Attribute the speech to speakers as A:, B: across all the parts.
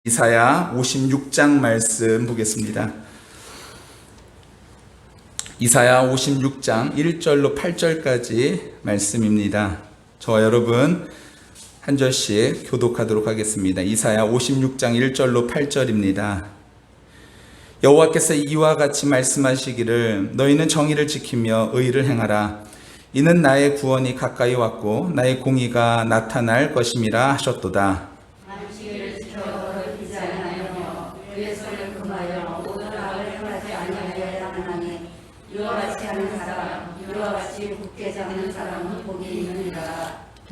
A: 이사야 56장 말씀 보겠습니다. 이사야 56장 1절로 8절까지 말씀입니다. 저와 여러분 한 절씩 교독하도록 하겠습니다. 이사야 56장 1절로 8절입니다. 여호와께서 이와 같이 말씀하시기를 너희는 정의를 지키며 의를 행하라. 이는 나의 구원이 가까이 왔고 나의 공의가 나타날 것임이라 하셨도다.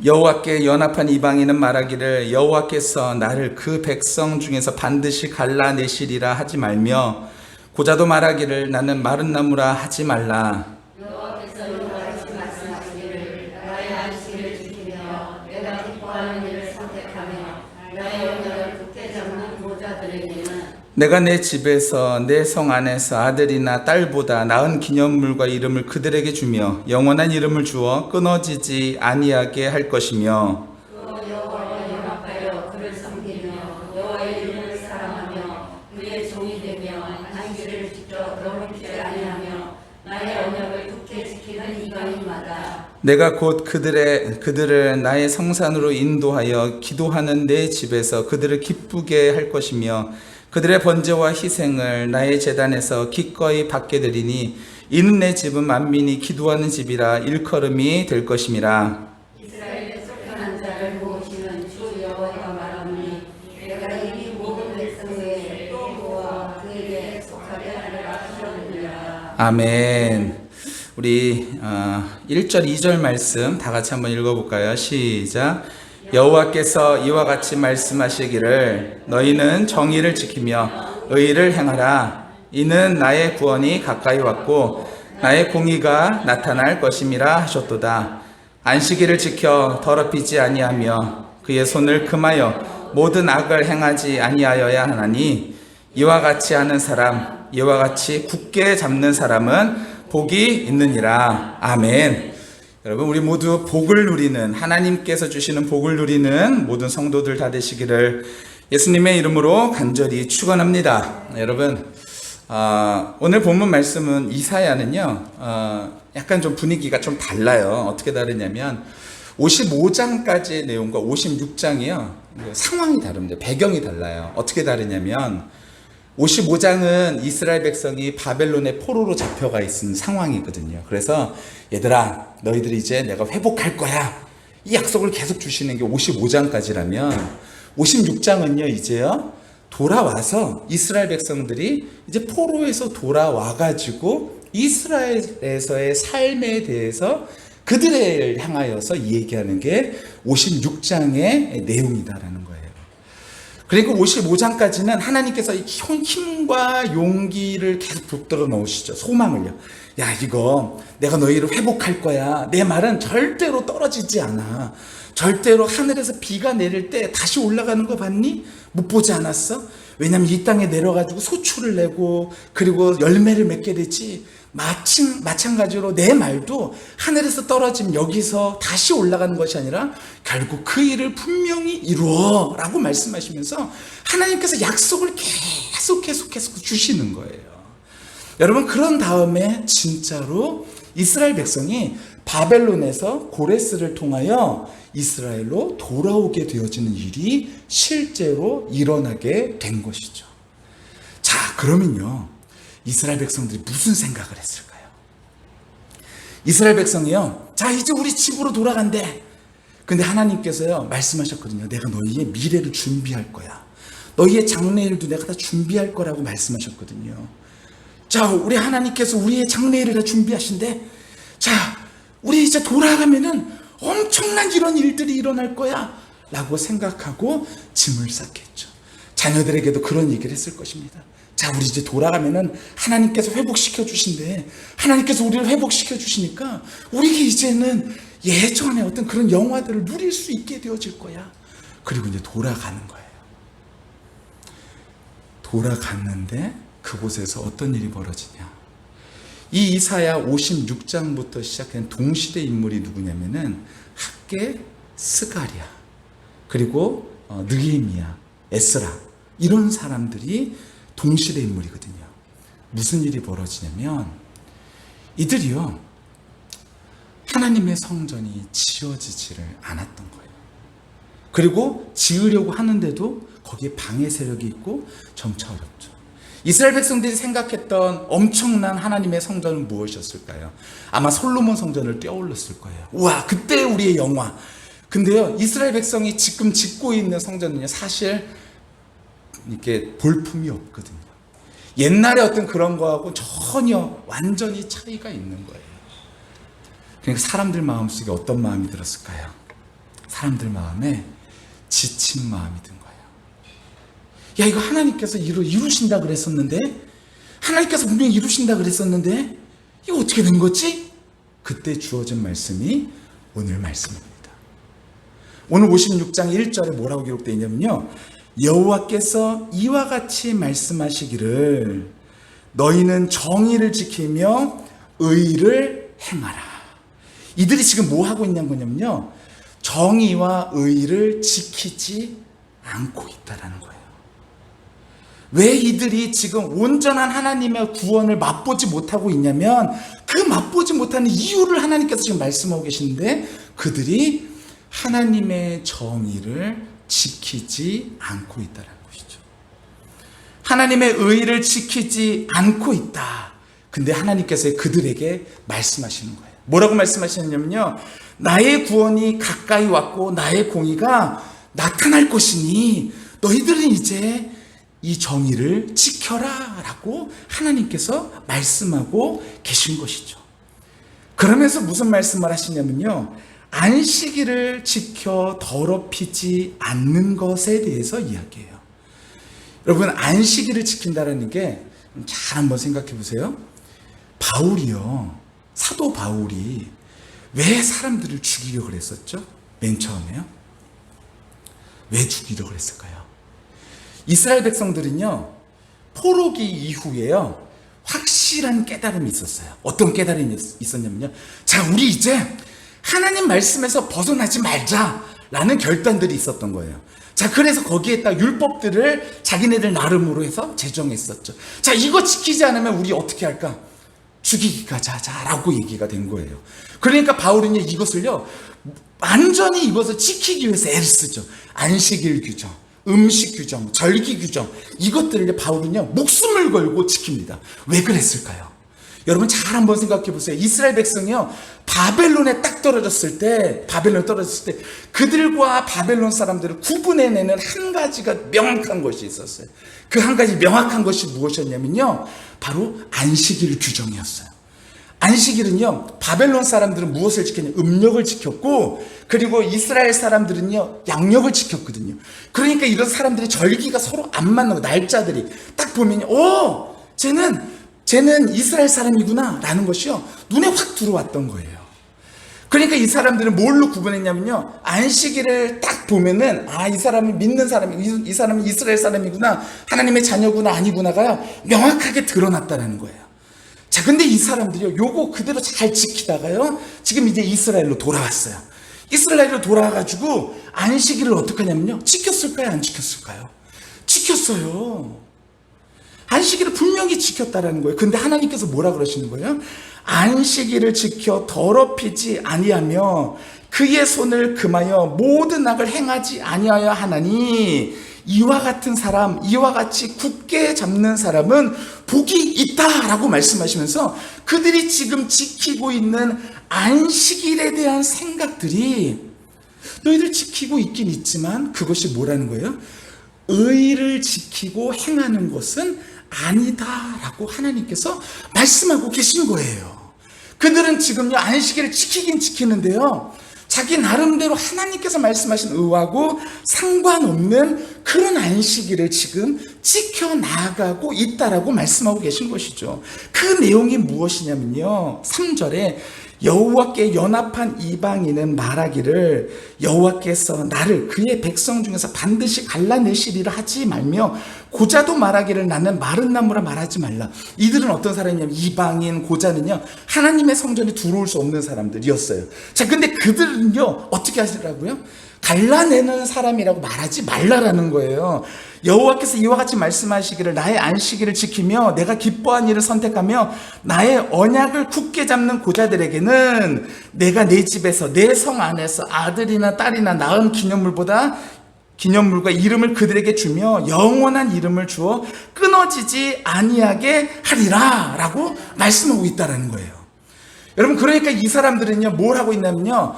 A: 여호와께 연합한 이방인은 말하기를 여호와께서 나를 그 백성 중에서 반드시 갈라내시리라 하지 말며 고자도 말하기를 나는 마른 나무라 하지 말라.
B: 여호와께서 이와 같이 말씀하시기를 나의 안식일을 지키며 내가 기뻐하는 일을 선택하며 나의 언약을 굳게 잡는 고자들에게는
A: 내가 내 집에서 내 성 안에서 아들이나 딸보다 나은 기념물과 이름을 그들에게 주며 영원한 이름을 주어 끊어지지 아니하게 할 것이며
B: 또 여호와와 연합하여 그를 섬기며 여호와의 이름을 사랑하며 그의 종이 되며 안식일을 지켜 더럽히지 아니하며 나의 언약을 굳게 지키는 이방인마다
A: 내가 곧 그들을 나의 성산으로 인도하여 기도하는 내 집에서 그들을 기쁘게 할 것이며 그들의 번제와 희생을 나의 제단에서 기꺼이 받게 되리니 이는 내 집은 만민이 기도하는 집이라 일컬음이 될 것임이라.
B: 이스라엘의 속편한 자를 모으시는 주 여호와가 말하노니 내가 이미 모든 백성 외에 또 모아 그에게 속하게 하리라 하셨느니라.
A: 아멘. 우리 1절 2절 말씀 다 같이 한번 읽어볼까요? 시작. 여호와께서 이와 같이 말씀하시기를 너희는 정의를 지키며 의를 행하라. 이는 나의 구원이 가까이 왔고 나의 공의가 나타날 것임이라 하셨도다. 안식일을 지켜 더럽히지 아니하며 그의 손을 금하여 모든 악을 행하지 아니하여야 하나니 이와 같이 하는 사람 이와 같이 굳게 잡는 사람은 복이 있느니라. 아멘. 여러분 우리 모두 복을 누리는 하나님께서 주시는 복을 누리는 모든 성도들 다 되시기를 예수님의 이름으로 간절히 축원합니다. 여러분 오늘 본문 말씀은 이사야는요 약간 좀 분위기가 좀 달라요. 어떻게 다르냐면 55장까지의 내용과 56장이요 상황이 다릅니다. 배경이 달라요. 어떻게 다르냐면 55장은 이스라엘 백성이 바벨론의 포로로 잡혀가 있는 상황이거든요. 그래서 얘들아 너희들이 이제 내가 회복할 거야 이 약속을 계속 주시는 게 55장까지라면 56장은요 이제요 돌아와서 이스라엘 백성들이 이제 포로에서 돌아와 가지고 이스라엘에서의 삶에 대해서 그들을 향하여서 얘기하는 게 56장의 내용이다라는 거예요. 그리고 55장까지는 하나님께서 힘과 용기를 계속 북들어 넣으시죠. 소망을요. 야 이거 내가 너희를 회복할 거야. 내 말은 절대로 떨어지지 않아. 절대로 하늘에서 비가 내릴 때 다시 올라가는 거 봤니? 못 보지 않았어? 왜냐면 이 땅에 내려가지고 소출을 내고 그리고 열매를 맺게 되지. 마찬가지로 내 말도 하늘에서 떨어지면 여기서 다시 올라가는 것이 아니라 결국 그 일을 분명히 이루어 라고 말씀하시면서 하나님께서 약속을 계속 주시는 거예요. 여러분 그런 다음에 진짜로 이스라엘 백성이 바벨론에서 고레스를 통하여 이스라엘로 돌아오게 되어지는 일이 실제로 일어나게 된 것이죠. 자 그러면요 이스라엘 백성들이 무슨 생각을 했을까요? 이스라엘 백성이요 자 이제 우리 집으로 돌아간대. 근데 하나님께서요 말씀하셨거든요. 내가 너희의 미래를 준비할 거야. 너희의 장래일도 내가 다 준비할 거라고 말씀하셨거든요. 자 우리 하나님께서 우리의 장래일을 다 준비하신대. 자 우리 이제 돌아가면은 엄청난 이런 일들이 일어날 거야 라고 생각하고 짐을 쌌겠죠. 자녀들에게도 그런 얘기를 했을 것입니다. 자 우리 이제 돌아가면은 하나님께서 회복시켜 주신대. 하나님께서 우리를 회복시켜 주시니까 우리가 이제는 예전에 어떤 그런 영화들을 누릴 수 있게 되어질 거야. 그리고 이제 돌아가는 거예요. 돌아갔는데 그곳에서 어떤 일이 벌어지냐. 이 이사야 56장부터 시작한 동시대 인물이 누구냐면은 학개, 스가랴 그리고 느헤미야, 에스라 이런 사람들이 동실의 인물이거든요. 무슨 일이 벌어지냐면 이들이요, 하나님의 성전이 지어지지를 않았던 거예요. 그리고 지으려고 하는데도 거기에 방해 세력이 있고 점차 어렵죠. 이스라엘 백성들이 생각했던 엄청난 하나님의 성전은 무엇이었을까요? 아마 솔로몬 성전을 떠올렸을 거예요. 우와, 그때 우리의 영화. 근데요, 이스라엘 백성이 지금 짓고 있는 성전은요, 사실 이렇게 볼품이 없거든요. 옛날에 어떤 그런 거하고 전혀 완전히 차이가 있는 거예요. 그러니까 사람들 마음속에 어떤 마음이 들었을까요? 사람들 마음에 지친 마음이 든 거예요. 야, 이거 하나님께서 이루신다 그랬었는데, 하나님께서 분명히 이루신다 그랬었는데 이거 어떻게 된 거지? 그때 주어진 말씀이 오늘 말씀입니다. 오늘 56장 1절에 뭐라고 기록되어 있냐면요, 여호와께서 이와 같이 말씀하시기를 너희는 정의를 지키며 의를 행하라. 이들이 지금 뭐 하고 있냐는 거냐면요, 정의와 의를 지키지 않고 있다라는 거예요. 왜 이들이 지금 온전한 하나님의 구원을 맛보지 못하고 있냐면, 그 맛보지 못하는 이유를 하나님께서 지금 말씀하고 계시는데, 그들이 하나님의 정의를 지키지 않고 있다는 것이죠. 하나님의 의를 지키지 않고 있다. 근데 하나님께서 그들에게 말씀하시는 거예요. 뭐라고 말씀하시냐면요, 나의 구원이 가까이 왔고 나의 공의가 나타날 것이니 너희들은 이제 이 정의를 지켜라 라고 하나님께서 말씀하고 계신 것이죠. 그러면서 무슨 말씀을 하시냐면요, 안식일을 지켜 더럽히지 않는 것에 대해서 이야기해요. 여러분, 안식일을 지킨다는 게 잘 한번 생각해 보세요. 바울이요, 사도 바울이 왜 사람들을 죽이려고 그랬었죠? 맨 처음에요. 왜 죽이려고 그랬을까요? 이스라엘 백성들은요, 포로기 이후에요, 확실한 깨달음이 있었어요. 어떤 깨달음이 있었냐면요, 자, 우리 이제 하나님 말씀에서 벗어나지 말자라는 결단들이 있었던 거예요. 자, 그래서 거기에 딱 율법들을 자기네들 나름으로 해서 제정했었죠. 자, 이거 지키지 않으면 우리 어떻게 할까? 죽이기까지 하자라고 얘기가 된 거예요. 그러니까 바울은요, 이것을요, 완전히 이것을 지키기 위해서 애를 쓰죠. 안식일 규정, 음식 규정, 절기 규정, 이것들을 바울은요, 목숨을 걸고 지킵니다. 왜 그랬을까요? 여러분 잘 한번 생각해 보세요. 이스라엘 백성이요, 바벨론에 딱 떨어졌을 때, 그들과 바벨론 사람들을 구분해내는 한 가지가 명확한 것이 있었어요. 그 한 가지 명확한 것이 무엇이었냐면요, 바로 안식일 규정이었어요. 안식일은요, 바벨론 사람들은 무엇을 지켰냐? 음력을 지켰고, 그리고 이스라엘 사람들은요, 양력을 지켰거든요. 그러니까 이런 사람들이 절기가 서로 안 맞는 거, 날짜들이 딱 보면, 쟤는 이스라엘 사람이구나 라는 것이요, 눈에 확 들어왔던 거예요. 그러니까 이 사람들은 뭘로 구분했냐면요, 안식일을 딱 보면은, 아, 이 사람은 믿는 사람이, 이 사람은 이스라엘 사람이구나, 하나님의 자녀구나 아니구나가 명확하게 드러났다는 거예요. 자, 근데 이 사람들이요, 요거 그대로 잘 지키다가요, 지금 이제 이스라엘로 돌아왔어요. 이스라엘로 돌아와가지고 안식일을 어떻게 하냐면요, 지켰을까요, 안 지켰을까요? 지켰어요. 안식일을 분명히 지켰다라는 거예요. 근데 하나님께서 뭐라 그러시는 거예요? 안식일을 지켜 더럽히지 아니하며 그의 손을 금하여 모든 악을 행하지 아니하여 하나니 이와 같은 사람, 이와 같이 굳게 잡는 사람은 복이 있다라고 말씀하시면서, 그들이 지금 지키고 있는 안식일에 대한 생각들이 너희들 지키고 있긴 있지만 그것이 뭐라는 거예요? 의를 지키고 행하는 것은 아니다라고 하나님께서 말씀하고 계신 거예요. 그들은 지금요, 안식일을 지키긴 지키는데요, 자기 나름대로 하나님께서 말씀하신 의하고 상관없는 그런 안식일을 지금 지켜나가고 있다라고 말씀하고 계신 것이죠. 그 내용이 무엇이냐면요, 3절에 여호와께 연합한 이방인은 말하기를 여호와께서 나를 그의 백성 중에서 반드시 갈라내시리라 하지 말며 고자도 말하기를 나는 마른 나무라 말하지 말라. 이들은 어떤 사람이냐면, 이방인, 고자는요, 하나님의 성전에 들어올 수 없는 사람들이었어요. 자, 근데 그들은요, 어떻게 하시더라고요? 갈라내는 사람이라고 말하지 말라라는 거예요. 여호와께서 이와 같이 말씀하시기를 나의 안식일을 지키며 내가 기뻐한 일을 선택하며 나의 언약을 굳게 잡는 고자들에게는 내가 내 집에서 내 성 안에서 아들이나 딸이나 낳은 기념물과 이름을 그들에게 주며 영원한 이름을 주어 끊어지지 아니하게 하리라 라고 말씀하고 있다는 거예요. 여러분, 그러니까 이 사람들은요 뭘 하고 있냐면요,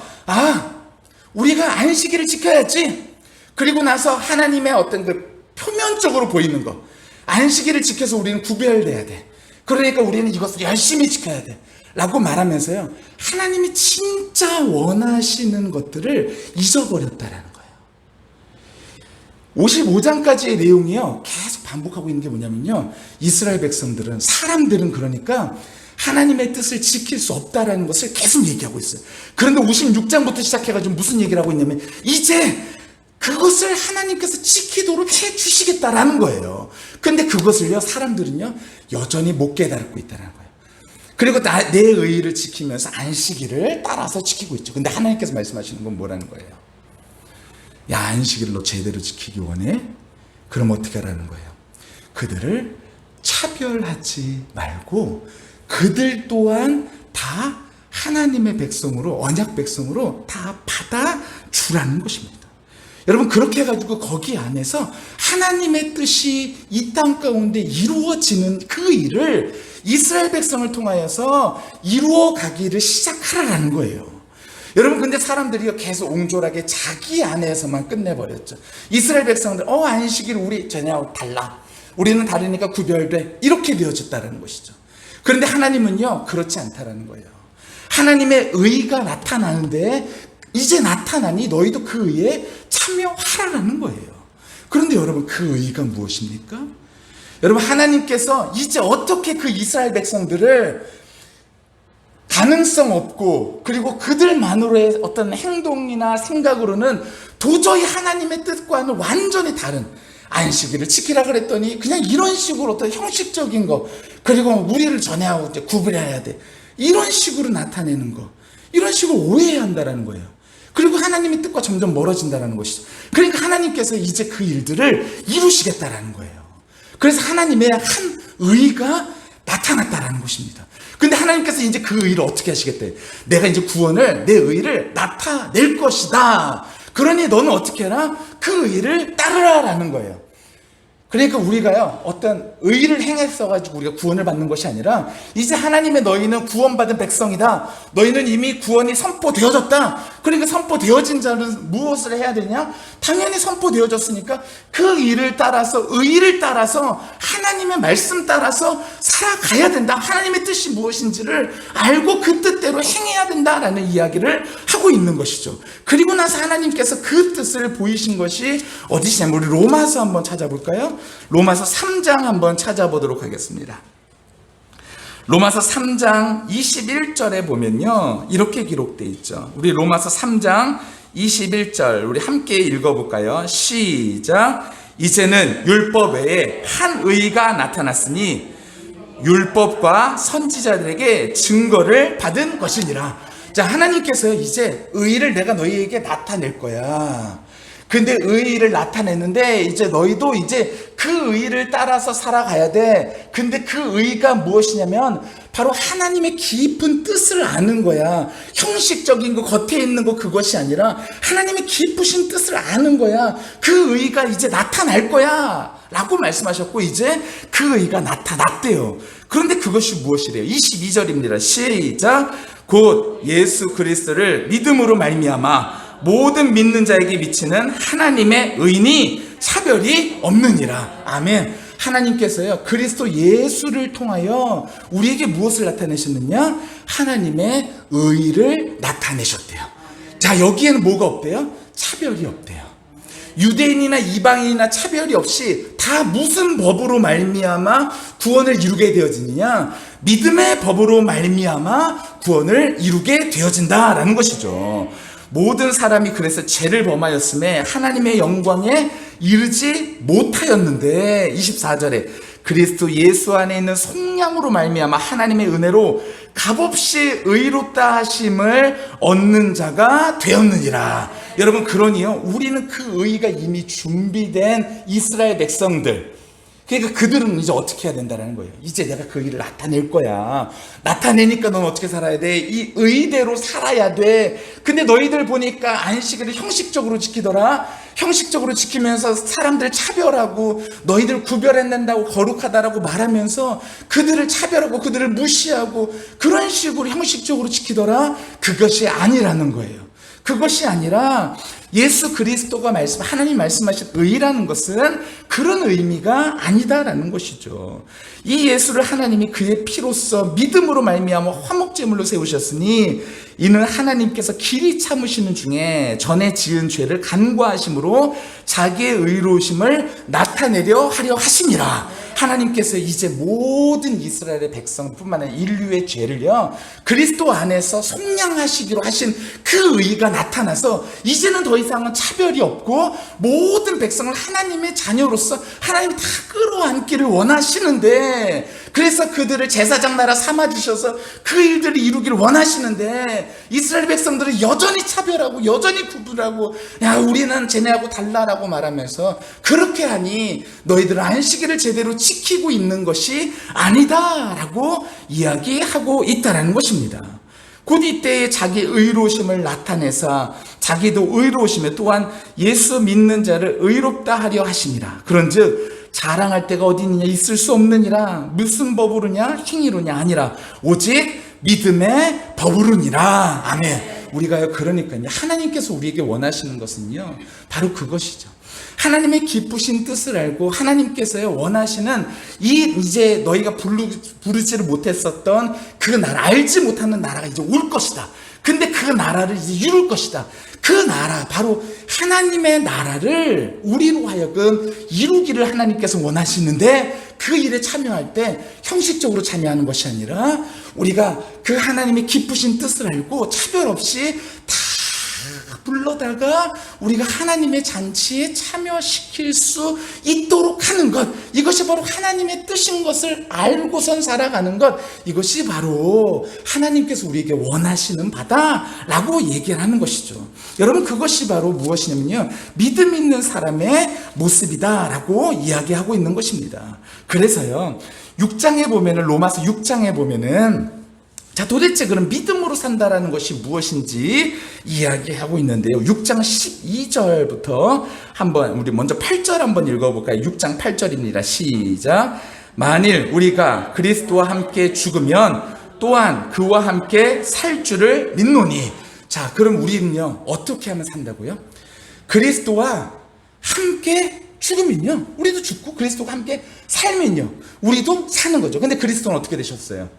A: 우리가 안식일을 지켜야지, 그리고 나서 하나님의 어떤 그 표면적으로 보이는 거, 안식일을 지켜서 우리는 구별돼야 돼, 그러니까 우리는 이것을 열심히 지켜야 돼 라고 말하면서요 하나님이 진짜 원하시는 것들을 잊어버렸다라는 거예요. 55장까지의 내용이요 계속 반복하고 있는 게 뭐냐면요, 이스라엘 백성들은, 사람들은 그러니까 하나님의 뜻을 지킬 수 없다라는 것을 계속 얘기하고 있어요. 그런데 56장부터 시작해가지고 무슨 얘기를 하고 있냐면 이제 그것을 하나님께서 지키도록 해주시겠다라는 거예요. 근데 그것을요 사람들은요 여전히 못 깨달고 있다는 거예요. 그리고 내 의의를 지키면서 안식일을 따라서 지키고 있죠. 근데 하나님께서 말씀하시는 건 뭐라는 거예요? 야, 안식일을 너 제대로 지키기 원해? 그럼 어떻게 하라는 거예요? 그들을 차별하지 말고 그들 또한 다 하나님의 백성으로, 언약 백성으로 다 받아주라는 것입니다. 여러분, 그렇게 해가지고 거기 안에서 하나님의 뜻이 이 땅 가운데 이루어지는 그 일을 이스라엘 백성을 통하여서 이루어 가기를 시작하라는 거예요. 여러분, 근데 사람들이 계속 옹졸하게 자기 안에서만 끝내버렸죠. 이스라엘 백성들, 안식일 우리 전야하고 달라, 우리는 다르니까 구별돼, 이렇게 되어졌다는 것이죠. 그런데 하나님은요 그렇지 않다라는 거예요. 하나님의 의가 나타나는데 이제 나타나니 너희도 그 의에 참여하라는 거예요. 그런데 여러분, 그 의가 무엇입니까? 여러분, 하나님께서 이제 어떻게 그 이스라엘 백성들을 가능성 없고, 그리고 그들만으로의 어떤 행동이나 생각으로는 도저히 하나님의 뜻과는 완전히 다른 안식일을 지키라 그랬더니 그냥 이런 식으로 어떤 형식적인 거, 그리고 우리를 전해하고 이제 구분해야 돼, 이런 식으로 나타내는 거, 이런 식으로 오해한다라는 거예요. 그리고 하나님의 뜻과 점점 멀어진다는 것이죠. 그러니까 하나님께서 이제 그 일들을 이루시겠다라는 거예요. 그래서 하나님의 한 의가 나타났다라는 것입니다. 근데 하나님께서 이제 그 의를 어떻게 하시겠대? 내가 이제 구원을, 내 의를 나타낼 것이다. 그러니 너는 어떻게 해라? 그 의를 따르라라는 거예요. 그러니까 우리가요 어떤 의를 행했어가지고 우리가 구원을 받는 것이 아니라, 이제 하나님의 너희는 구원받은 백성이다, 너희는 이미 구원이 선포되어졌다. 그러니까 선포되어진 자는 무엇을 해야 되냐? 당연히 선포되어졌으니까 그 일을 따라서, 의를 따라서, 하나님의 말씀 따라서 살아가야 된다. 하나님의 뜻이 무엇인지를 알고 그 뜻대로 행해야 된다라는 이야기를 하고 있는 것이죠. 그리고 나서 하나님께서 그 뜻을 보이신 것이 어디시냐면, 우리 로마서 한번 찾아볼까요? 로마서 3장 한번 찾아보도록 하겠습니다. 로마서 3장 21절에 보면요 이렇게 기록되어 있죠. 우리 로마서 3장 21절 우리 함께 읽어볼까요? 시작. 이제는 율법 외에 한 의가 나타났으니 율법과 선지자들에게 증거를 받은 것이니라. 자, 하나님께서 이제 의를 내가 너희에게 나타낼 거야. 근데 의의를 나타냈는데 이제 너희도 이제 그 의의를 따라서 살아가야 돼. 근데 그 의의가 무엇이냐면 바로 하나님의 깊은 뜻을 아는 거야. 형식적인 거, 겉에 있는 거, 그것이 아니라 하나님의 깊으신 뜻을 아는 거야. 그 의의가 이제 나타날 거야 라고 말씀하셨고, 이제 그 의의가 나타났대요. 그런데 그것이 무엇이래요? 22절입니다. 시작. 곧 예수 그리스도를 믿음으로 말미암아 모든 믿는 자에게 미치는 하나님의 의니 차별이 없느니라. 아멘. 하나님께서요 그리스도 예수를 통하여 우리에게 무엇을 나타내셨느냐? 하나님의 의를 나타내셨대요. 자, 여기에는 뭐가 없대요? 차별이 없대요. 유대인이나 이방인이나 차별이 없이 다 무슨 법으로 말미암아 구원을 이루게 되어지느냐? 믿음의 법으로 말미암아 구원을 이루게 되어진다라는 것이죠. 모든 사람이 그래서 죄를 범하였음에 하나님의 영광에 이르지 못하였는데, 24절에 그리스도 예수 안에 있는 속량으로 말미암아 하나님의 은혜로 값없이 의롭다 하심을 얻는 자가 되었느니라. 여러분, 그러니요, 우리는 그 의가 이미 준비된 이스라엘 백성들, 그러니까 그들은 이제 어떻게 해야 된다는 거예요. 이제 내가 그 의를 나타낼 거야. 나타내니까 넌 어떻게 살아야 돼? 이 의대로 살아야 돼. 근데 너희들 보니까 안식일을 형식적으로 지키더라. 형식적으로 지키면서 사람들 차별하고 너희들 구별해낸다고 거룩하다라고 말하면서 그들을 차별하고 그들을 무시하고 그런 식으로 형식적으로 지키더라. 그것이 아니라는 거예요. 그것이 아니라 예수 그리스도가 하나님 말씀하신 의라는 것은 그런 의미가 아니다라는 것이죠. 이 예수를 하나님이 그의 피로써 믿음으로 말미암아 화목제물로 세우셨으니 이는 하나님께서 길이 참으시는 중에 전에 지은 죄를 간과하심으로 자기의 의로우심을 나타내려 하려 하심이라. 하나님께서 이제 모든 이스라엘의 백성뿐만 아니라 인류의 죄를요, 그리스도 안에서 속량하시기로 하신 그 의가 나타나서 이제는 더 이상은 차별이 없고 모든 백성을 하나님의 자녀로서 하나님이 다 끌어안기를 원하시는데, 그래서 그들을 제사장 나라 삼아주셔서 그 일들을 이루기를 원하시는데 이스라엘 백성들은 여전히 차별하고 여전히 구분하고, 야, 우리는 쟤네하고 달라라고 말하면서, 그렇게 하니 너희들은 안식일을 제대로 지키고 있는 것이 아니다라고 이야기하고 있다라는 것입니다. 곧 이때에 자기 의로우심을 나타내사 자기도 의로우심에 또한 예수 믿는 자를 의롭다 하려 하심이라. 그런즉 자랑할 데가 어디 있느냐, 있을 수 없느니라. 무슨 법으로냐, 행위로냐 아니라 오직 믿음의 법으로니라. 아멘. 우리가요, 그러니까요, 하나님께서 우리에게 원하시는 것은요, 바로 그것이죠. 하나님의 기쁘신 뜻을 알고 하나님께서요 원하시는 이제 너희가 부르지를 못했었던 그 나라, 알지 못하는 나라가 이제 올 것이다. 근데 그 나라를 이제 이룰 것이다. 그 나라, 바로 하나님의 나라를 우리로 하여금 이루기를 하나님께서 원하시는데, 그 일에 참여할 때 형식적으로 참여하는 것이 아니라 우리가 그 하나님의 기쁘신 뜻을 알고 차별 없이 다 불러다가 우리가 하나님의 잔치에 참여시킬 수 있도록 하는 것, 이것이 바로 하나님의 뜻인 것을 알고선 살아가는 것, 이것이 바로 하나님께서 우리에게 원하시는 바다라고 얘기를 하는 것이죠. 여러분, 그것이 바로 무엇이냐면요, 믿음 있는 사람의 모습이다라고 이야기하고 있는 것입니다. 그래서요, 6장에 보면은, 로마서 6장에 보면은, 자, 도대체 그럼 믿음으로 산다라는 것이 무엇인지 이야기하고 있는데요. 6장 12절부터 한번, 우리 먼저 8절 한번 읽어볼까요? 6장 8절입니다. 시작. 만일 우리가 그리스도와 함께 죽으면 또한 그와 함께 살 줄을 믿노니. 자, 그럼 우리는요, 어떻게 하면 산다고요? 그리스도와 함께 죽으면요, 우리도 죽고 그리스도와 함께 살면요, 우리도 사는 거죠. 근데 그리스도는 어떻게 되셨어요?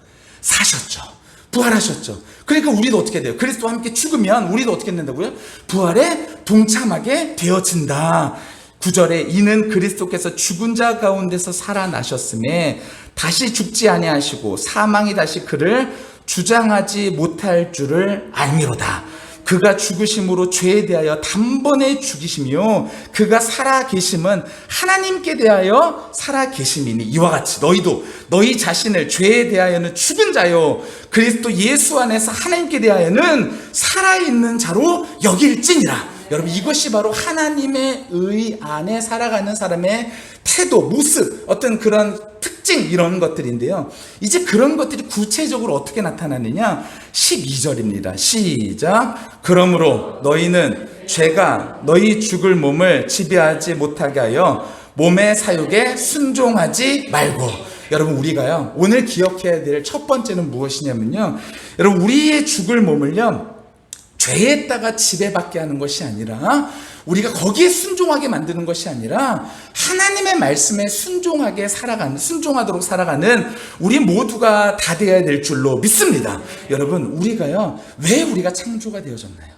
A: 사셨죠. 부활하셨죠. 그러니까 우리도 어떻게 돼요? 그리스도와 함께 죽으면 우리도 어떻게 된다고요? 부활에 동참하게 되어진다. 9절에 이는 그리스도께서 죽은 자 가운데서 살아나셨음에 다시 죽지 아니하시고 사망이 다시 그를 주장하지 못할 줄을 알미로다. 그가 죽으심으로 죄에 대하여 단번에 죽이시며 그가 살아계심은 하나님께 대하여 살아계심이니 이와 같이 너희도 너희 자신을 죄에 대하여는 죽은 자요 그리스도 예수 안에서 하나님께 대하여는 살아있는 자로 여길지니라. 여러분, 이것이 바로 하나님의 의 안에 살아가는 사람의 태도, 모습, 어떤 그런 특징, 이런 것들인데요. 이제 그런 것들이 구체적으로 어떻게 나타나느냐? 12절입니다. 시작. 그러므로 너희는 죄가 너희 죽을 몸을 지배하지 못하게 하여 몸의 사욕에 순종하지 말고. 여러분, 우리가요, 오늘 기억해야 될 첫 번째는 무엇이냐면요, 여러분, 우리의 죽을 몸을요, 죄에다가 지배받게 하는 것이 아니라, 우리가 거기에 순종하게 만드는 것이 아니라 하나님의 말씀에 순종하도록 살아가는 우리 모두가 다 되어야 될 줄로 믿습니다. 여러분, 우리가요, 왜 우리가 창조가 되어졌나요?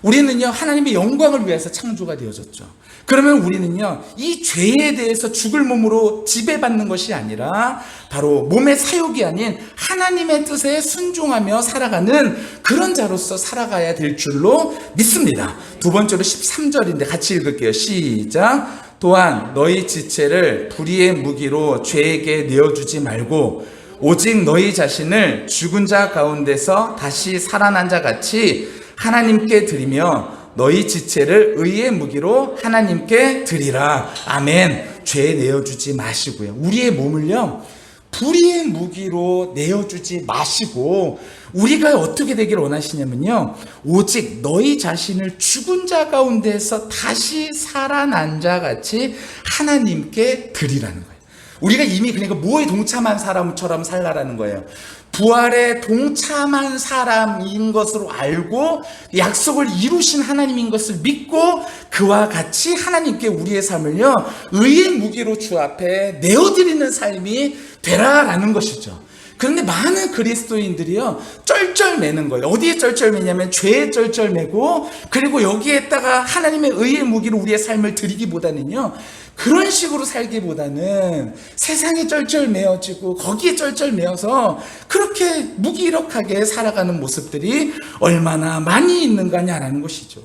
A: 우리는요, 하나님의 영광을 위해서 창조가 되어졌죠. 그러면 우리는요, 이 죄에 대해서 죽을 몸으로 지배받는 것이 아니라 바로 몸의 사욕이 아닌 하나님의 뜻에 순종하며 살아가는 그런 자로서 살아가야 될 줄로 믿습니다. 두 번째로 13절인데 같이 읽을게요. 시작. 또한 너희 지체를 불의의 무기로 죄에게 내어주지 말고 오직 너희 자신을 죽은 자 가운데서 다시 살아난 자 같이 하나님께 드리며 너희 지체를 의의 무기로 하나님께 드리라. 아멘. 죄 내어주지 마시고요. 우리의 몸을요, 불의의 무기로 내어주지 마시고, 우리가 어떻게 되기를 원하시냐면요, 오직 너희 자신을 죽은 자 가운데서 다시 살아난 자 같이 하나님께 드리라는 거예요. 우리가 이미 그러니까 뭐에 동참한 사람처럼 살라라는 거예요. 부활에 동참한 사람인 것으로 알고 약속을 이루신 하나님인 것을 믿고 그와 같이 하나님께 우리의 삶을요, 의의 무기로 주 앞에 내어드리는 삶이 되라라는 것이죠. 그런데 많은 그리스도인들이요, 쩔쩔매는 거예요. 어디에 쩔쩔매냐면 죄에 쩔쩔매고, 그리고 여기에다가 하나님의 의의 무기로 우리의 삶을 드리기보다는요, 그런 식으로 살기보다는 세상에 쩔쩔매어지고 거기에 쩔쩔매어서 그렇게 무기력하게 살아가는 모습들이 얼마나 많이 있는가냐라는 것이죠.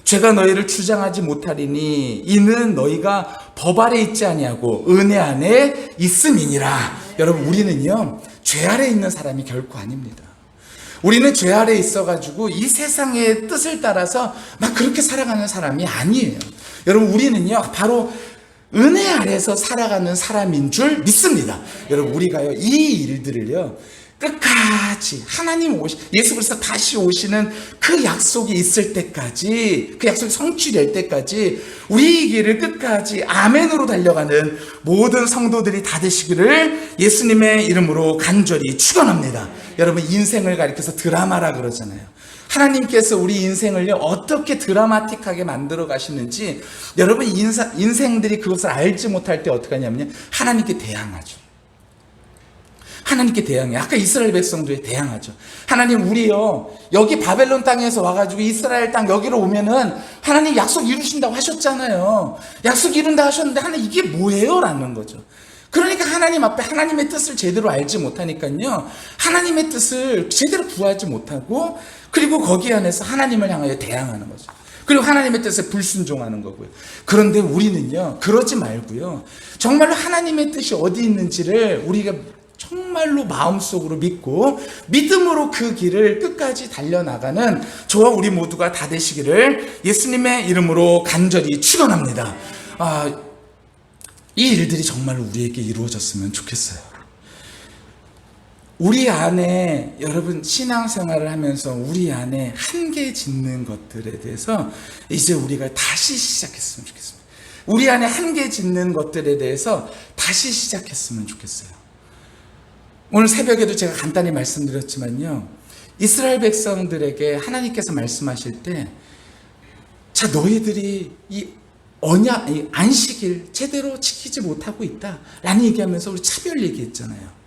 A: 죄가 너희를 주장하지 못하리니 이는 너희가 법 아래 있지 아니하고 은혜 안에 있음이니라. 여러분, 우리는요, 죄 아래 있는 사람이 결코 아닙니다. 우리는 죄 아래 있어가지고 이 세상의 뜻을 따라서 막 그렇게 살아가는 사람이 아니에요. 여러분, 우리는요, 바로 은혜 아래서 살아가는 사람인 줄 믿습니다. 여러분, 우리가요, 이 일들을요, 끝까지 하나님 예수 그리스도 다시 오시는 그 약속이 있을 때까지, 그 약속이 성취될 때까지 우리 길을 끝까지 아멘으로 달려가는 모든 성도들이 다 되시기를 예수님의 이름으로 간절히 축원합니다. 여러분, 인생을 가리켜서 드라마라 그러잖아요. 하나님께서 우리 인생을요, 어떻게 드라마틱하게 만들어 가시는지, 여러분 인생들이 그것을 알지 못할 때 어떻게 하냐면요, 하나님께 대항하죠. 하나님께 대항해요. 아까 이스라엘 백성들에 대항하죠. 하나님, 우리요, 여기 바벨론 땅에서 와가지고 이스라엘 땅 여기로 오면은 하나님 약속 이루신다고 하셨잖아요. 약속 이룬다 하셨는데 하나님 이게 뭐예요? 라는 거죠. 그러니까 하나님 앞에 하나님의 뜻을 제대로 알지 못하니까요, 하나님의 뜻을 제대로 구하지 못하고, 그리고 거기 안에서 하나님을 향하여 대항하는 거죠. 그리고 하나님의 뜻에 불순종하는 거고요. 그런데 우리는요, 그러지 말고요, 정말로 하나님의 뜻이 어디 있는지를 우리가 정말로 마음속으로 믿고 믿음으로 그 길을 끝까지 달려나가는 저와 우리 모두가 다 되시기를 예수님의 이름으로 간절히 축원합니다. 이 일들이 정말로 우리에게 이루어졌으면 좋겠어요. 우리 안에, 여러분, 신앙생활을 하면서 우리 안에 한계 짓는 것들에 대해서 이제 우리가 다시 시작했으면 좋겠습니다. 우리 안에 한계 짓는 것들에 대해서 다시 시작했으면 좋겠어요. 오늘 새벽에도 제가 간단히 말씀드렸지만요, 이스라엘 백성들에게 하나님께서 말씀하실 때, 자, 너희들이 이 안식일 제대로 지키지 못하고 있다 라는 얘기하면서 우리 차별 얘기했잖아요.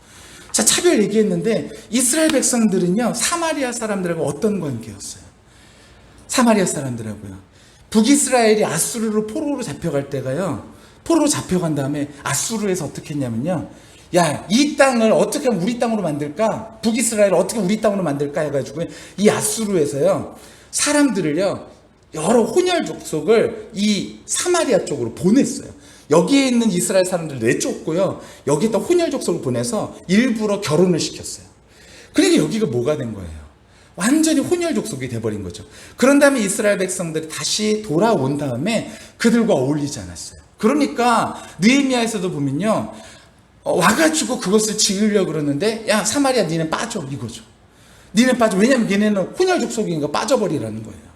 A: 자, 차별 얘기했는데 이스라엘 백성들은요, 사마리아 사람들하고 어떤 관계였어요? 사마리아 사람들하고요, 북이스라엘이 아수르로 포로로 잡혀갈 때가요, 포로로 잡혀간 다음에 아수르에서 어떻게 했냐면요, 야, 이 땅을 어떻게 하면 우리 땅으로 만들까? 북이스라엘을 어떻게 우리 땅으로 만들까? 해가지고 이 아수르에서요, 사람들을요, 여러 혼혈 족속을 이 사마리아 쪽으로 보냈어요. 여기에 있는 이스라엘 사람들 내쫓고요, 여기에다 혼혈 족속을 보내서 일부러 결혼을 시켰어요. 그러니까 여기가 뭐가 된 거예요? 완전히 혼혈 족속이 돼버린 거죠. 그런 다음에 이스라엘 백성들이 다시 돌아온 다음에 그들과 어울리지 않았어요. 그러니까 느헤미야에서도 보면요, 와가지고 그것을 지으려고 그러는데, 야, 사마리아 니네 빠져, 이거죠. 니네 빠져. 왜냐면 얘네는 혼혈 족속이니까 빠져버리라는 거예요.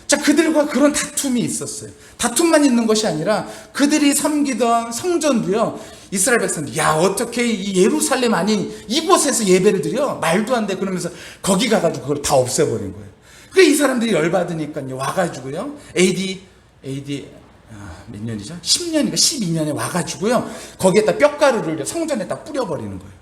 A: 자, 그들과 그런 다툼이 있었어요. 다툼만 있는 것이 아니라 그들이 섬기던 성전도요, 이스라엘 백성들, 야, 어떻게 이 예루살렘 아닌 이곳에서 예배를 드려? 말도 안 돼. 그러면서 거기 가가지고 그걸 다 없애버린 거예요. 그래서 이 사람들이 열받으니까요, 와가지고요, AD 몇 년이죠? 10년인가 12년에 와가지고요, 거기에다 뼈가루를 성전에다 뿌려버리는 거예요.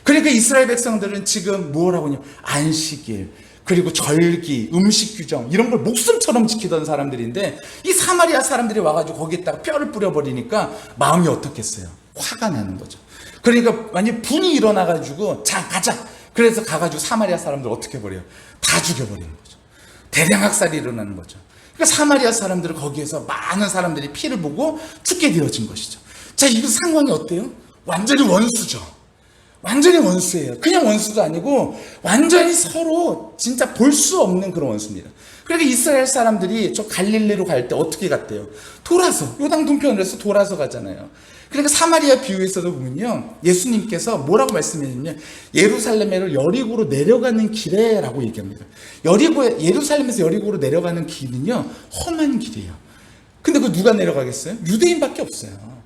A: 그러니까 이스라엘 백성들은 지금 뭘 하고 있냐, 안식일, 그리고 절기, 음식 규정, 이런 걸 목숨처럼 지키던 사람들인데, 이 사마리아 사람들이 와가지고 거기에다가 뼈를 뿌려버리니까 마음이 어떻겠어요? 화가 나는 거죠. 그러니까 완전 분이 일어나가지고, 자, 가자. 그래서 가가지고 사마리아 사람들 어떻게 버려요? 다 죽여버리는 거죠. 대량학살이 일어나는 거죠. 그러니까 사마리아 사람들은 거기에서 많은 사람들이 피를 보고 죽게 되어진 것이죠. 자, 이 상황이 어때요? 완전히 원수죠. 완전히 원수예요. 그냥 원수도 아니고 완전히 서로 진짜 볼 수 없는 그런 원수입니다. 그러니까 이스라엘 사람들이 저 갈릴리로 갈 때 어떻게 갔대요? 돌아서, 요당 동편에서 돌아서 가잖아요. 그러니까 사마리아 비유에서도 보면요, 예수님께서 뭐라고 말씀했냐면 예루살렘에를 여리고로 내려가는 길에라고 얘기합니다. 예루살렘에서 여리고로 내려가는 길은요 험한 길이에요. 근데 그 누가 내려가겠어요? 유대인밖에 없어요.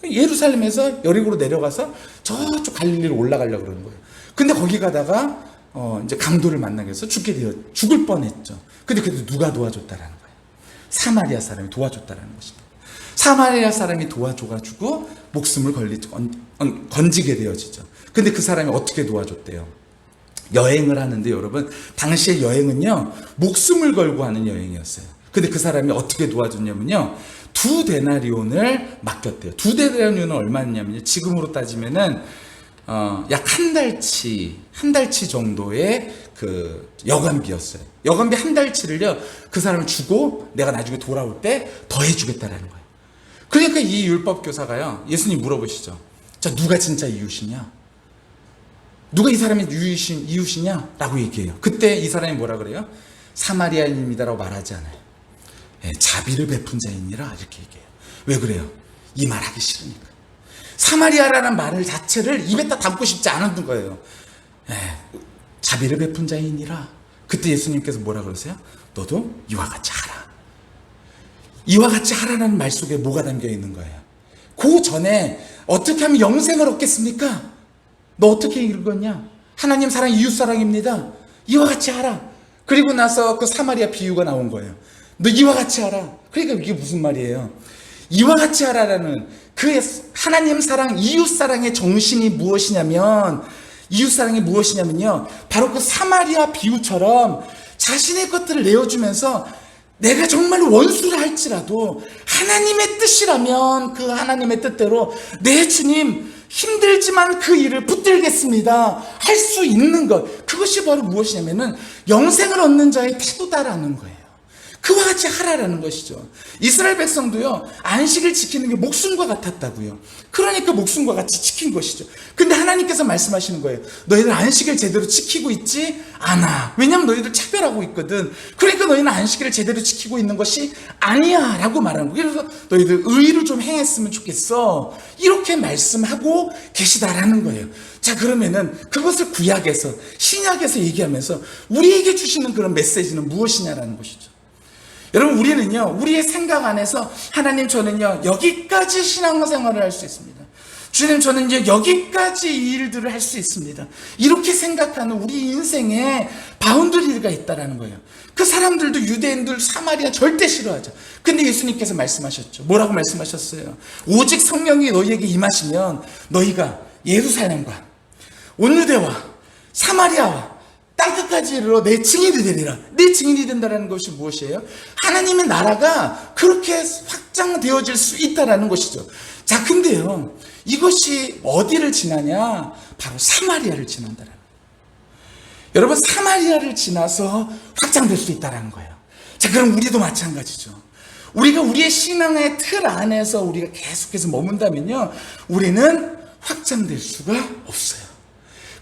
A: 예루살렘에서 여리고로 내려가서 저쪽 갈릴리로 올라가려고 그러는 거예요. 근데 거기 가다가 이제 강도를 만나게 해서 죽을 뻔했죠. 근데 그래도 누가 도와줬다라는 거예요? 사마리아 사람이 도와줬다라는 것입니다. 사마리아 사람이 도와줘가지고 목숨을 건지게 되어지죠. 근데 그 사람이 어떻게 도와줬대요? 여행을 하는데 여러분, 당시의 여행은요 목숨을 걸고 하는 여행이었어요. 근데 그 사람이 어떻게 도와줬냐면요, 2데나리온을 맡겼대요. 2데나리온은 얼마냐면요, 지금으로 따지면은 약 한 달치 정도의 그 여관비였어요. 여관비 한 달치를요 그 사람을 주고 내가 나중에 돌아올 때 더 해주겠다라는 거예요. 그러니까 이 율법 교사가요, 예수님 물어보시죠. 자, 누가 진짜 이웃이냐? 누가 이 사람이 이웃이냐? 라고 얘기해요. 그때 이 사람이 뭐라 그래요? 사마리아인입니다라고 말하지 않아요. 자비를 베푼 자이니라 이렇게 얘기해요. 왜 그래요? 이 말하기 싫으니까. 사마리아라는 말을 자체를 입에다 담고 싶지 않은 거예요. 자비를 베푼 자이니라. 그때 예수님께서 뭐라 그러세요? 너도 이와 같이 하라. 이와 같이 하라는 말 속에 뭐가 담겨 있는 거예요? 그 전에 어떻게 하면 영생을 얻겠습니까? 너 어떻게 읽었냐? 하나님 사랑, 이웃 사랑입니다. 이와 같이 하라. 그리고 나서 그 사마리아 비유가 나온 거예요. 너 이와 같이 하라. 그러니까 이게 무슨 말이에요? 이와 같이 하라라는 그 하나님 사랑, 이웃 사랑의 정신이 무엇이냐면, 바로 그 사마리아 비유처럼 자신의 것들을 내어주면서 내가 정말 원수를 할지라도 하나님의 뜻이라면 그 하나님의 뜻대로 내 주님 힘들지만 그 일을 붙들겠습니다 할 수 있는 것, 그것이 바로 무엇이냐면은 영생을 얻는 자의 태도다라는 거예요. 그와 같이 하라라는 것이죠. 이스라엘 백성도요 안식을 지키는 게 목숨과 같았다고요. 그러니까 목숨과 같이 지킨 것이죠. 근데 하나님께서 말씀하시는 거예요. 너희들 안식을 제대로 지키고 있지 않아. 왜냐하면 너희들 차별하고 있거든. 그러니까 너희는 안식일을 제대로 지키고 있는 것이 아니야 라고 말하는 거예요. 그래서 너희들 의를 좀 행했으면 좋겠어, 이렇게 말씀하고 계시다라는 거예요. 자, 그러면은 그것을 구약에서, 신약에서 얘기하면서 우리에게 주시는 그런 메시지는 무엇이냐라는 것이죠. 여러분, 우리는요 우리의 생각 안에서 하나님, 저는요 여기까지 신앙생활을 할 수 있습니다. 주님, 저는 이제 여기까지 이 일들을 할 수 있습니다. 이렇게 생각하는 우리 인생에 바운더리가 있다라는 거예요. 그 사람들도, 유대인들, 사마리아 절대 싫어하죠. 근데 예수님께서 말씀하셨죠. 뭐라고 말씀하셨어요? 오직 성령이 너희에게 임하시면 너희가 예루살렘과 온 유대와 사마리아와 땅끝까지 이르러 내 증인이 되리라. 내 증인이 된다는 것이 무엇이에요? 하나님의 나라가 그렇게 확장되어질 수 있다는 것이죠. 자, 근데요 이것이 어디를 지나냐? 바로 사마리아를 지난다는 거예요. 여러분, 사마리아를 지나서 확장될 수 있다는 거예요. 자, 그럼 우리도 마찬가지죠. 우리가 우리의 신앙의 틀 안에서 우리가 계속해서 머문다면요 우리는 확장될 수가 없어요.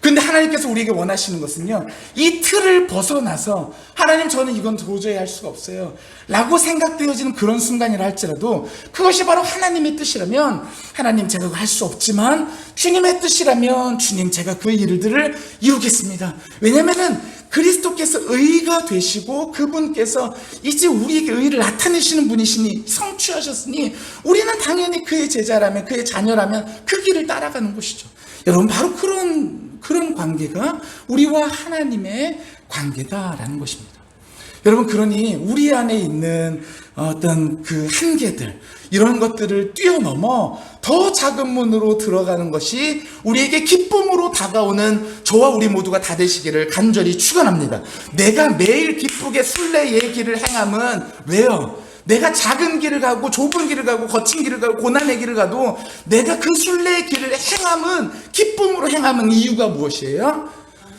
A: 근데 하나님께서 우리에게 원하시는 것은요, 이 틀을 벗어나서 하나님, 저는 이건 도저히 할 수가 없어요 라고 생각되어지는 그런 순간이라 할지라도 그것이 바로 하나님의 뜻이라면, 하나님, 제가 할 수 없지만 주님의 뜻이라면 주님, 제가 그 일들을 이루겠습니다. 왜냐면은 그리스도께서 의가 되시고 그분께서 이제 우리에게 의를 나타내시는 분이시니, 성취하셨으니 우리는 당연히 그의 제자라면, 그의 자녀라면 그 길을 따라가는 것이죠. 여러분, 바로 그런 관계가 우리와 하나님의 관계다라는 것입니다. 여러분, 그러니 우리 안에 있는 어떤 그 한계들, 이런 것들을 뛰어넘어 더 작은 문으로 들어가는 것이 우리에게 기쁨으로 다가오는 저와 우리 모두가 다 되시기를 간절히 축원합니다. 내가 매일 기쁘게 순례의 길을 행함은, 왜요? 내가 작은 길을 가고 좁은 길을 가고 거친 길을 가고 고난의 길을 가도 내가 그 순례의 길을 행함은, 기쁨으로 행함은 이유가 무엇이에요?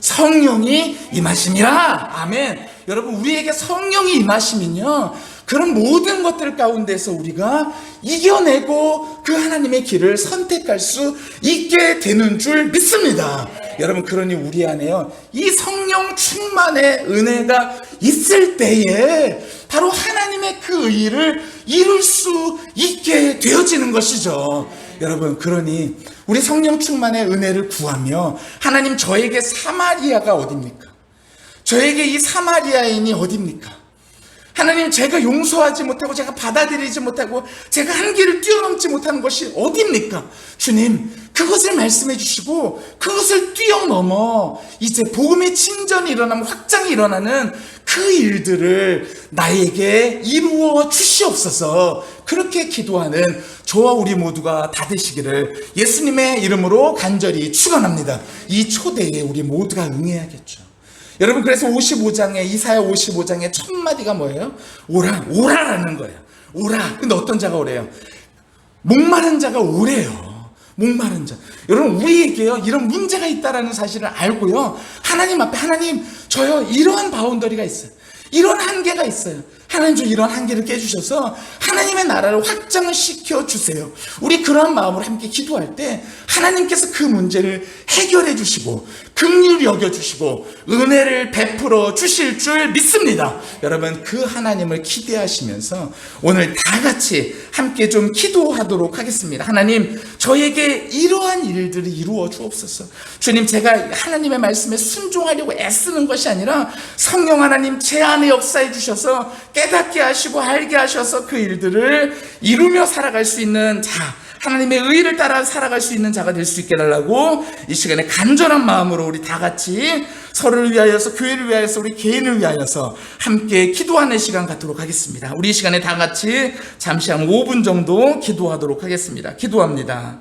A: 성령이 임하심이라. 아멘. 여러분, 우리에게 성령이 임하시면요, 그런 모든 것들 가운데서 우리가 이겨내고 그 하나님의 길을 선택할 수 있게 되는 줄 믿습니다. 여러분, 그러니 우리 안에요, 이 성령 충만의 은혜가 있을 때에 바로 하나님의 그 의를 이룰 수 있게 되어지는 것이죠. 여러분, 그러니 우리 성령 충만의 은혜를 구하며, 하나님, 저에게 사마리아가 어딥니까? 저에게 이 사마리아인이 어딥니까? 하나님, 제가 용서하지 못하고, 제가 받아들이지 못하고, 제가 한계를 뛰어넘지 못하는 것이 어딥니까? 주님, 그것을 말씀해 주시고, 그것을 뛰어넘어 이제 복음의 침전이 일어나면, 확장이 일어나는 그 일들을 나에게 이루어 주시옵소서. 그렇게 기도하는 저와 우리 모두가 다 되시기를 예수님의 이름으로 간절히 축원합니다. 이 초대에 우리 모두가 응해야겠죠. 여러분, 그래서 55장에, 이사야 55장의 첫 마디가 뭐예요? 오라라는 거예요. 오라. 근데 어떤 자가 오래요? 목마른 자가 오래요. 목마른 자. 여러분, 우리에게요, 이런 문제가 있다라는 사실을 알고요, 하나님 앞에, 하나님, 저요, 이러한 바운더리가 있어요. 이런 한계가 있어요. 하나님, 저 이런 한계를 깨주셔서 하나님의 나라를 확장을 시켜주세요. 우리 그러한 마음으로 함께 기도할 때 하나님께서 그 문제를 해결해 주시고 긍휼히 여겨주시고 은혜를 베풀어 주실 줄 믿습니다. 여러분, 그 하나님을 기대하시면서 오늘 다 같이 함께 좀 기도하도록 하겠습니다. 하나님, 저에게 이러한 일들을 이루어 주옵소서. 주님, 제가 하나님의 말씀에 순종하려고 애쓰는 것이 아니라 성령 하나님 제 안에 역사해 주셔서 깨닫게 하시고 알게 하셔서 그 일들을 이루며 살아갈 수 있는 자, 하나님의 의를 따라 살아갈 수 있는 자가 될 수 있게 해달라고 이 시간에 간절한 마음으로 우리 다 같이 서로를 위하여서, 교회를 위하여서, 우리 개인을 위하여서 함께 기도하는 시간 갖도록 하겠습니다. 우리 이 시간에 다 같이 잠시 한 5분 정도 기도하도록 하겠습니다. 기도합니다.